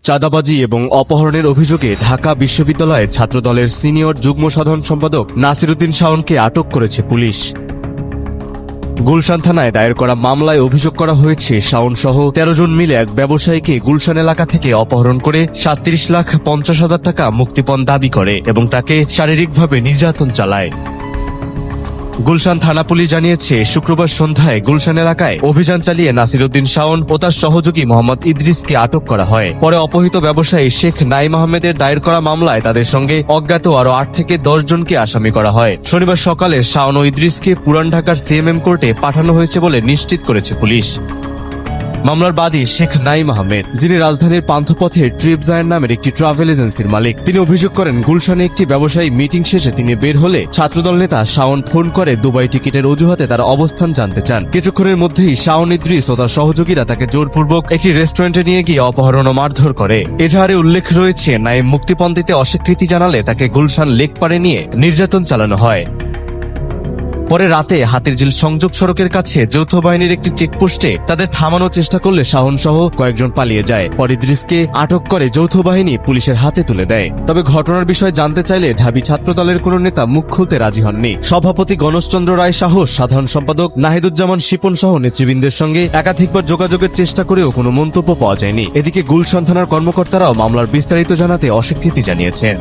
চাঁদাবাজি এবং অপহরণের অভিযোগে ঢাকা বিশ্ববিদ্যালয়ের ছাত্রদলের সিনিয়র যুগ্ম সাধারণ সম্পাদক নাসিরউদ্দিন শাওনকে আটক করেছে পুলিশ। গুলশান থানায় দায়ের করা মামলায় অভিযোগ করা হয়েছে শাওনসহ ১৩ জন মিলে এক ব্যবসায়ীকে গুলশান এলাকা থেকে অপহরণ করে ৩৭,৫০,০০০ টাকা মুক্তিপণ দাবি করে এবং তাকে শারীরিকভাবে নির্যাতন চালায়। গুলশান থানা পুলিশ জানিয়েছে, শুক্রবার সন্ধ্যায় গুলশান এলাকায় অভিযান চালিয়ে নাসিরউদ্দিন শাওন ও তার সহযোগী মোহাম্মদ ইদ্রিসকে আটক করা হয়। পরে অপহৃত ব্যবসায়ী শেখ নাইম আহমেদের দায়ের করা মামলায় তাদের সঙ্গে অজ্ঞাত আরও ৮ থেকে ১০ জনকে আসামি করা হয়। শনিবার সকালে শাওন ও ইদ্রিসকে পুরান ঢাকার সিএমএম কোর্টে পাঠানো হয়েছে বলে নিশ্চিত করেছে পুলিশ। মামলার বাদী শেখ নাইম আহমেদ, যিনি রাজধানীর পান্থপথে ট্রিপজায়ার নামের একটি ট্রাভেল এজেন্সির মালিক, তিনি অভিযোগ করেন গুলশানে একটি ব্যবসায়ী মিটিং শেষে তিনি বের হলে ছাত্রদল নেতা শাওন ফোন করে দুবাই টিকিটের অজুহাতে তার অবস্থান জানতে চান। কিছুক্ষণের মধ্যেই শাওন, ইদ্রিস ও তার সহযোগীরা তাকে জোরপূর্বক একটি রেস্টুরেন্টে নিয়ে গিয়ে অপহরণ ও মারধর করে। এজাহারে উল্লেখ রয়েছে, নাইম মুক্তিপণ দিতে অস্বীকৃতি জানালে তাকে গুলশান লেক পাড়ে নিয়ে নির্যাতন চালানো হয়। পরে রাতে হাতিরঝিল সংযোগ সড়কের কাছে যৌথ বাহিনীর একটি চেকপোস্টে তাদের থামানোর চেষ্টা করলে শাওন সহ কয়েকজন পালিয়ে যায়। পরে ইদ্রিসকে আটক করে যৌথ বাহিনী পুলিশের হাতে তুলে দেয়। তবে ঘটনার বিষয়ে জানতে চাইলে ঢাবি ছাত্রদলের কোনো নেতা মুখ খুলতে রাজি হননি। সভাপতি গণেশচন্দ্র রায় সাহস, সাধারণ সম্পাদক নাহিদুজ্জামান শিপন সহ নেতৃবৃন্দের সঙ্গে একাধিকবার যোগাযোগের চেষ্টা করেও কোনো মন্তব্য পাওয়া যায়নি। এদিকে গুলশান থানার কর্মকর্তারাও মামলার বিস্তারিত জানাতে অস্বীকৃতি জানিয়েছেন।